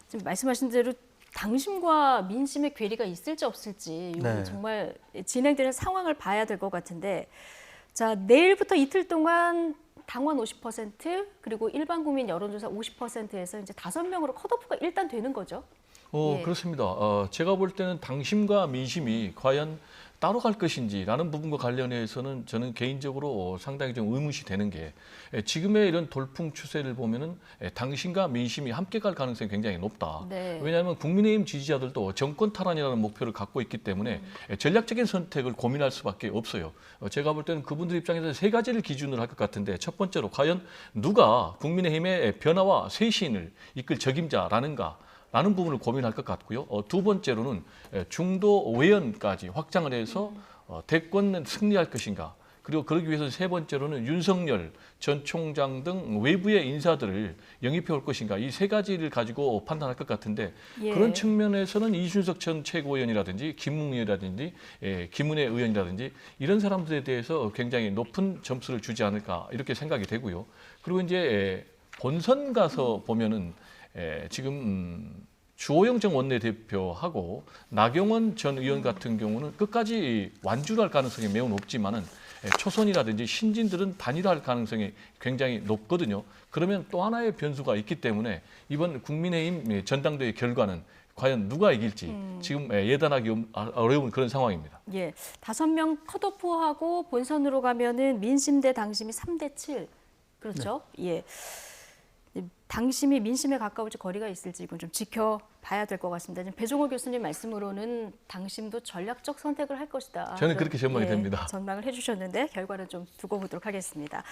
지금 말씀하신 대로 당심과 민심의 괴리가 있을지 없을지 이건 네. 정말 진행되는 상황을 봐야 될 것 같은데 자 내일부터 이틀 동안 당원 50% 그리고 일반 국민 여론조사 50%에서 이제 5명으로 컷오프가 일단 되는 거죠. 예. 그렇습니다. 제가 볼 때는 당심과 민심이 과연 따로 갈 것인지라는 부분과 관련해서는 저는 개인적으로 상당히 좀 의문이 되는 게 지금의 이런 돌풍 추세를 보면은 당심과 민심이 함께 갈 가능성이 굉장히 높다. 네. 왜냐하면 국민의힘 지지자들도 정권 탈환이라는 목표를 갖고 있기 때문에 전략적인 선택을 고민할 수밖에 없어요. 제가 볼 때는 그분들 입장에서 3가지를 기준으로 할 것 같은데 첫 번째로 과연 누가 국민의힘의 변화와 쇄신을 이끌 적임자라는가 라는 부분을 고민할 것 같고요. 두 번째로는 중도 외연까지 확장을 해서 대권 승리할 것인가. 그리고 그러기 위해서 세 번째로는 윤석열 전 총장 등 외부의 인사들을 영입해 올 것인가. 이 3가지를 가지고 판단할 것 같은데 예. 그런 측면에서는 이준석 전 최고위원이라든지 김웅 의원이라든지 김은혜 의원이라든지 이런 사람들에 대해서 굉장히 높은 점수를 주지 않을까 이렇게 생각이 되고요. 그리고 이제 본선 가서 보면은 지금 주호영 전 원내대표하고 나경원 전 의원 같은 경우는 끝까지 완주를 할 가능성이 매우 높지만은 초선이라든지 신진들은 단일화할 가능성이 굉장히 높거든요. 그러면 또 하나의 변수가 있기 때문에 이번 국민의힘 전당대회 결과는 과연 누가 이길지 지금 예단하기 어려운 그런 상황입니다. 예, 5명 컷오프하고 본선으로 가면은 민심 대 당심이 3대7 그렇죠? 네. 예. 당심이 민심에 가까울지 거리가 있을지 이건 좀 지켜봐야 될 것 같습니다. 지금 배종호 교수님 말씀으로는 당심도 전략적 선택을 할 것이다. 저는 그렇게 전망이 됩니다. 전망을 해주셨는데 결과는 좀 두고 보도록 하겠습니다.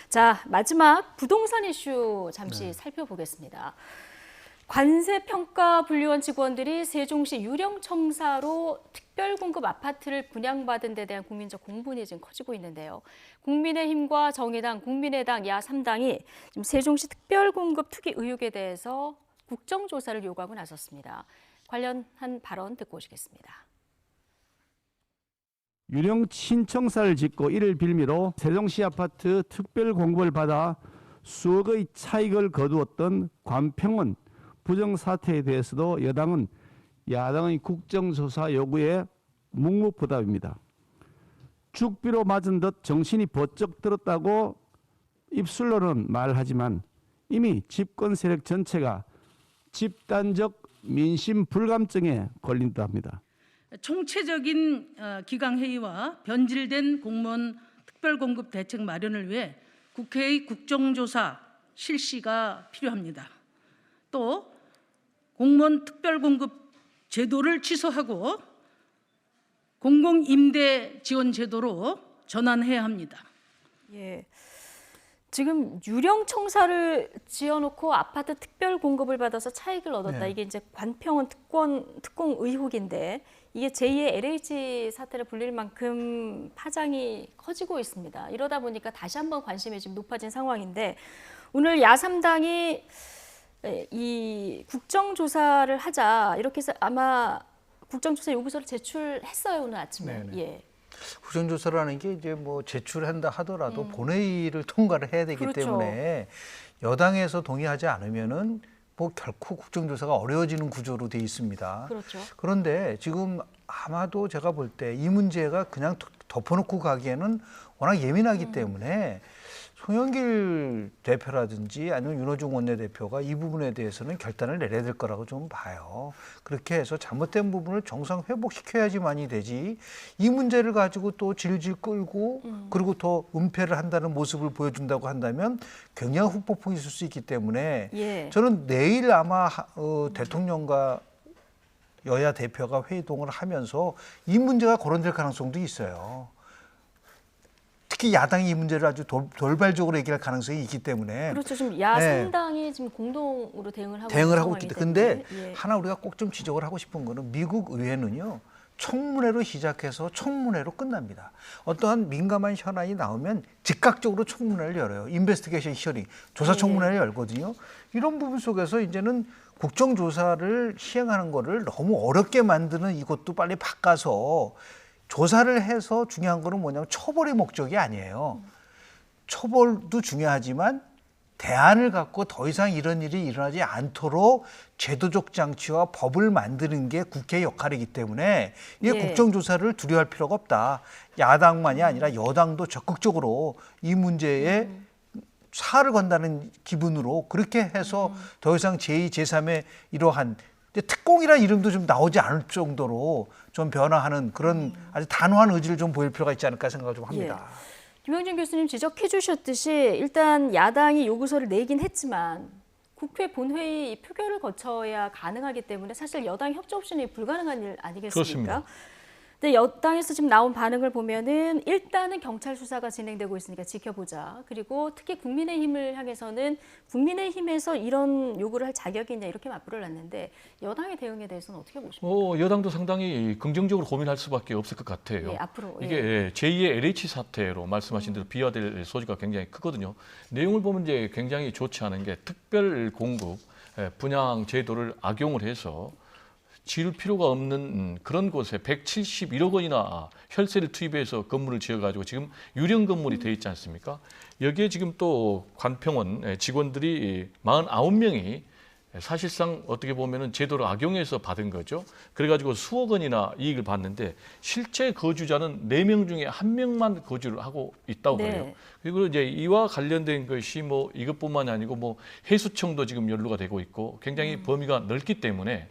자, 마지막 부동산 이슈 잠시 살펴보겠습니다. 관세평가 분류원 직원들이 세종시 유령청사로 특별공급 아파트를 분양받은 데 대한 국민적 공분이 지금 커지고 있는데요. 국민의힘과 정의당, 국민의당 야3당이 지금 세종시 특별공급 투기 의혹에 대해서 국정조사를 요구하고 나섰습니다. 관련한 발언 듣고 오시겠습니다. 유령 신청사를 짓고 이를 빌미로 세종시 아파트 특별공급을 받아 수억의 차익을 거두었던 관평원 부정사태에 대해서도 여당은 야당의 국정조사 요구에 묵묵부답입니다. 죽비로 맞은 듯 정신이 번쩍 들었다고 입술로는 말하지만 이미 집권 세력 전체가 집단적 민심 불감증에 걸린다 합니다. 총체적인 기강회의와 변질된 공무원 특별공급 대책 마련을 위해 국회의 국정조사 실시가 필요합니다. 또 공무원 특별공급 제도를 취소하고 공공임대 지원 제도로 전환해야 합니다. 예, 지금 유령청사를 지어놓고 아파트 특별 공급을 받아서 차익을 얻었다. 네. 이게 이제 관평원 특공 의혹인데 이게 제2의 LH 사태를 불릴 만큼 파장이 커지고 있습니다. 이러다 보니까 다시 한번 관심이 지금 높아진 상황인데 오늘 야3당이 이 국정조사를 하자 이렇게 해서 아마 국정조사 요구서를 제출했어요 오늘 아침에. 네네. 예. 국정조사라는 게 이제 뭐 제출한다 하더라도 본회의를 통과를 해야 되기 그렇죠. 때문에 여당에서 동의하지 않으면은 뭐 결코 국정조사가 어려워지는 구조로 돼 있습니다. 그렇죠. 그런데 지금 아마도 제가 볼 때 이 문제가 그냥 덮어놓고 가기에는 워낙 예민하기 때문에 송영길 대표라든지 아니면 윤호중 원내대표가 이 부분에 대해서는 결단을 내려야 될 거라고 좀 봐요. 그렇게 해서 잘못된 부분을 정상 회복시켜야지만이 되지 이 문제를 가지고 또 질질 끌고 그리고 더 은폐를 한다는 모습을 보여준다고 한다면 굉장히 후폭풍이 있을 수 있기 때문에 예. 저는 내일 아마 대통령과 여야 대표가 회동을 하면서 이 문제가 거론될 가능성도 있어요. 특히 야당이 이 문제를 아주 돌발적으로 얘기할 가능성이 있기 때문에 그렇죠. 지금 야삼당이 지금 공동으로 대응을 하고 있기 있기 때문에. 근데 예. 하나 우리가 꼭 좀 지적을 하고 싶은 거는 미국 의회는요. 청문회로 시작해서 청문회로 끝납니다. 어떠한 민감한 현안이 나오면 즉각적으로 청문회를 열어요. 인베스티게이션 히어링, 조사 청문회를 열거든요. 이런 부분 속에서 이제는 국정조사를 시행하는 거를 너무 어렵게 만드는 이것도 빨리 바꿔서 조사를 해서 중요한 거는 뭐냐면 처벌의 목적이 아니에요. 처벌도 중요하지만 대안을 갖고 더 이상 이런 일이 일어나지 않도록 제도적 장치와 법을 만드는 게 국회의 역할이기 때문에 이게 국정조사를 두려워할 필요가 없다. 야당만이 아니라 여당도 적극적으로 이 문제에 사활을 건다는 기분으로 그렇게 해서 더 이상 제2, 제3의 이러한 특공이라는 이름도 좀 나오지 않을 정도로 좀 변화하는 그런 아주 단호한 의지를 좀 보일 필요가 있지 않을까 생각을 좀 합니다. 김영진 교수님 지적해 주셨듯이 일단 야당이 요구서를 내긴 했지만 국회 본회의 표결을 거쳐야 가능하기 때문에 사실 여당 협조 없이는 불가능한 일 아니겠습니까? 그렇습니다. 근데 여당에서 지금 나온 반응을 보면은 일단은 경찰 수사가 진행되고 있으니까 지켜보자. 그리고 특히 국민의힘을 향해서는 국민의힘에서 이런 요구를 할 자격이 있냐 이렇게 맞불을 놨는데 여당의 대응에 대해서는 어떻게 보십니까? 여당도 상당히 긍정적으로 고민할 수밖에 없을 것 같아요. 예, 앞으로 이게 제2의 LH 사태로 말씀하신 대로 비화될 소지가 굉장히 크거든요. 내용을 보면 이제 굉장히 좋지 않은 게 특별 공급 분양 제도를 악용을 해서 지을 필요가 없는 그런 곳에 171억 원이나 혈세를 투입해서 건물을 지어가지고 지금 유령 건물이 돼 있지 않습니까? 여기에 지금 또 관평원 직원들이 49명이 사실상 어떻게 보면은 제도를 악용해서 받은 거죠. 그래가지고 수억 원이나 이익을 받는데 실제 거주자는 4명 중에 1명만 거주를 하고 있다고 그래요. 그리고 이제 이와 관련된 것이 뭐 이것뿐만이 아니고 뭐 해수청도 지금 연루가 되고 있고 굉장히 범위가 넓기 때문에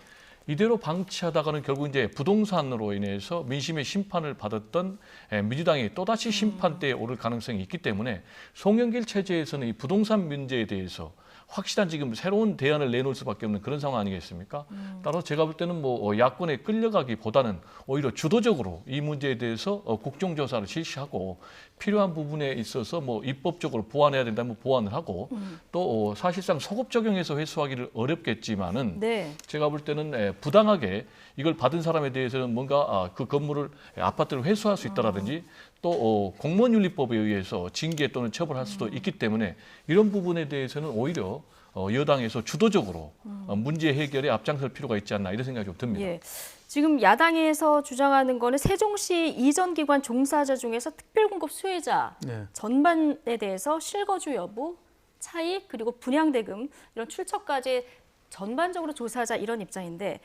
이대로 방치하다가는 결국 이제 부동산으로 인해서 민심의 심판을 받았던 민주당이 또다시 심판대에 오를 가능성이 있기 때문에 송영길 체제에서는 이 부동산 문제에 대해서 확실한 지금 새로운 대안을 내놓을 수밖에 없는 그런 상황 아니겠습니까? 따라서 제가 볼 때는 뭐 야권에 끌려가기보다는 오히려 주도적으로 이 문제에 대해서 국정조사를 실시하고 필요한 부분에 있어서 뭐 입법적으로 보완해야 된다면 보완을 하고 또 사실상 소급 적용해서 회수하기를 어렵겠지만은 제가 볼 때는 부당하게 이걸 받은 사람에 대해서는 뭔가 그 건물을 아파트를 회수할 수 있다라든지 또 공무원윤리법에 의해서 징계 또는 처벌할 수도 있기 때문에 이런 부분에 대해서는 오히려 여당에서 주도적으로 문제 해결에 앞장설 필요가 있지 않나 이런 생각이 좀 듭니다. 예. 지금 야당에서 주장하는 거는 세종시 이전 기관 종사자 중에서 특별공급 수혜자 전반에 대해서 실거주 여부, 차익 그리고 분양대금 이런 출처까지 전반적으로 조사하자 이런 입장인데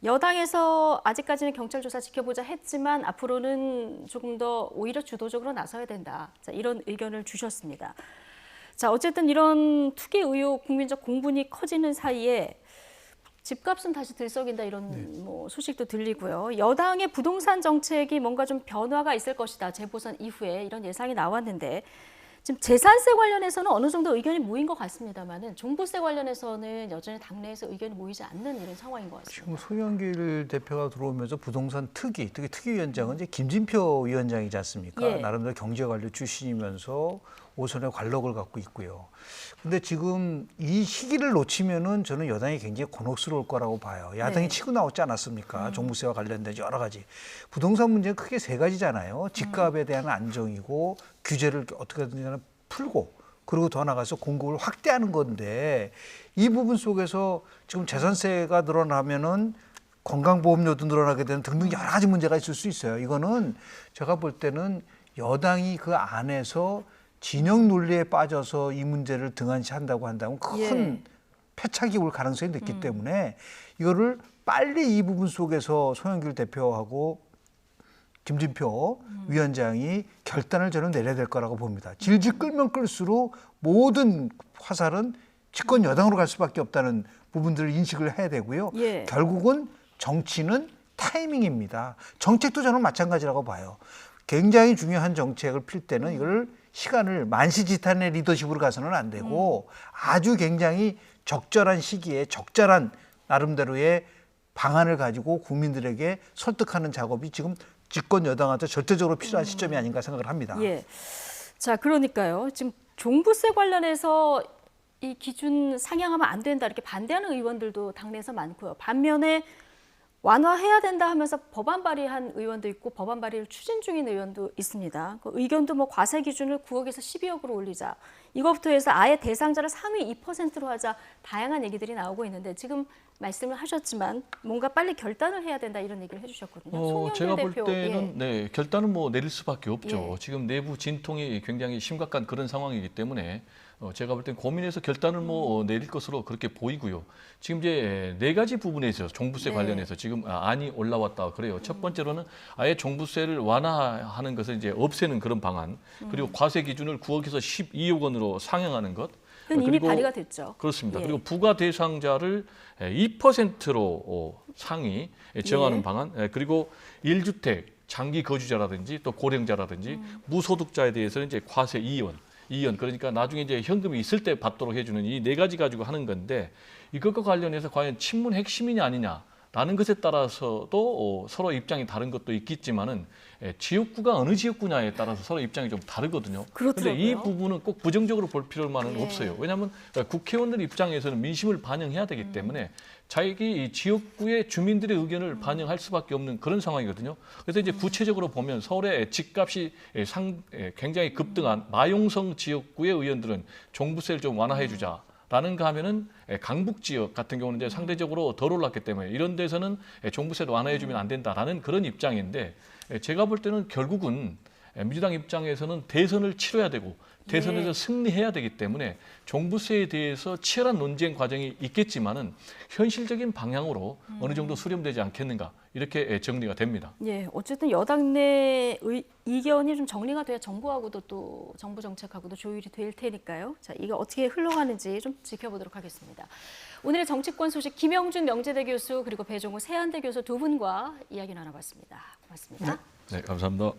여당에서 아직까지는 경찰 조사 지켜보자 했지만 앞으로는 조금 더 오히려 주도적으로 나서야 된다. 자, 이런 의견을 주셨습니다. 자, 어쨌든 이런 투기 의혹, 국민적 공분이 커지는 사이에 집값은 다시 들썩인다 이런 뭐 소식도 들리고요. 여당의 부동산 정책이 뭔가 좀 변화가 있을 것이다. 재보선 이후에 이런 예상이 나왔는데 지금 재산세 관련해서는 어느 정도 의견이 모인 것 같습니다만은 종부세 관련해서는 여전히 당내에서 의견이 모이지 않는 이런 상황인 것 같습니다. 지금 송영길 대표가 들어오면서 부동산 특히 특위위원장은 이제 김진표 위원장이지 않습니까? 나름대로 경제관료 출신이면서 오선의 관록을 갖고 있고요. 근데 지금 이 시기를 놓치면은 저는 여당이 굉장히 곤혹스러울 거라고 봐요. 야당이 치고 나왔지 않았습니까? 종부세와 관련된 여러 가지. 부동산 문제는 크게 3가지잖아요. 집값에 대한 안정이고 규제를 어떻게든 풀고 그리고 더 나가서 공급을 확대하는 건데 이 부분 속에서 지금 재산세가 늘어나면은 건강보험료도 늘어나게 되는 등등 여러 가지 문제가 있을 수 있어요. 이거는 제가 볼 때는 여당이 그 안에서 진영 논리에 빠져서 이 문제를 등한시한다고 한다면 큰 패착이 올 가능성이 높기 때문에 이거를 빨리 이 부분 속에서 송영길 대표하고 김진표 위원장이 결단을 저는 내려야 될 거라고 봅니다. 질질 끌면 끌수록 모든 화살은 집권 여당으로 갈 수밖에 없다는 부분들을 인식을 해야 되고요. 결국은 정치는 타이밍입니다. 정책도 저는 마찬가지라고 봐요. 굉장히 중요한 정책을 필 때는 이걸 시간을 만시지탄의 리더십으로 가서는 안 되고 아주 굉장히 적절한 시기에 적절한 나름대로의 방안을 가지고 국민들에게 설득하는 작업이 지금 집권 여당한테 절대적으로 필요한 시점이 아닌가 생각을 합니다. 자, 그러니까요. 지금 종부세 관련해서 이 기준 상향하면 안 된다 이렇게 반대하는 의원들도 당내에서 많고요. 반면에 완화해야 된다 하면서 법안 발의한 의원도 있고 법안 발의를 추진 중인 의원도 있습니다. 그 의견도 뭐 과세 기준을 9억에서 12억으로 올리자. 이것부터 해서 아예 대상자를 상위 2%로 하자. 다양한 얘기들이 나오고 있는데 지금 말씀을 하셨지만 뭔가 빨리 결단을 해야 된다 이런 얘기를 해주셨거든요. 제가 볼 때는 결단은 뭐 내릴 수밖에 없죠. 지금 내부 진통이 굉장히 심각한 그런 상황이기 때문에 제가 볼 땐 고민해서 결단을 뭐 내릴 것으로 그렇게 보이고요. 지금 이제 4가지 부분에 있어서 종부세 관련해서 지금 안이 올라왔다 그래요. 첫 번째로는 아예 종부세를 완화하는 것을 이제 없애는 그런 방안, 그리고 과세 기준을 9억에서 12억 원으로 상향하는 것. 그건 이미 발의가 됐죠. 그렇습니다. 그리고 부과 대상자를 2%로 상위 정하는 방안, 그리고 1주택 장기 거주자라든지 또 고령자라든지 무소득자에 대해서는 이제 과세 2원, 그러니까 나중에 이제 현금이 있을 때 받도록 해주는 이 4가지 가지고 하는 건데 이것과 관련해서 과연 친문 핵심이냐 아니냐라는 것에 따라서도 서로 입장이 다른 것도 있겠지만은 지역구가 어느 지역구냐에 따라서 서로 입장이 좀 다르거든요. 그런데 이 부분은 꼭 부정적으로 볼 필요만은 없어요. 왜냐하면 국회의원들 입장에서는 민심을 반영해야 되기 때문에 자기 이 지역구의 주민들의 의견을 반영할 수밖에 없는 그런 상황이거든요. 그래서 이제 구체적으로 보면 서울의 집값이 굉장히 급등한 마용성 지역구의 의원들은 종부세를 좀 완화해 주자. 라는가 하면은 강북 지역 같은 경우는 이제 상대적으로 덜 올랐기 때문에 이런 데서는 종부세를 완화해 주면 안 된다라는 그런 입장인데 제가 볼 때는 결국은 민주당 입장에서는 대선을 치러야 되고 대선에서 승리해야 되기 때문에 종부세에 대해서 치열한 논쟁 과정이 있겠지만은 현실적인 방향으로 어느 정도 수렴되지 않겠는가 이렇게 정리가 됩니다. 어쨌든 여당 내 이견이 좀 정리가 돼야 정부하고도 또 정부 정책하고도 조율이 될 테니까요. 자, 이게 어떻게 흘러가는지 좀 지켜보도록 하겠습니다. 오늘의 정치권 소식 김영준 명재대 교수 그리고 배종우 세한대 교수 두 분과 이야기 나눠봤습니다. 고맙습니다. 네, 감사합니다.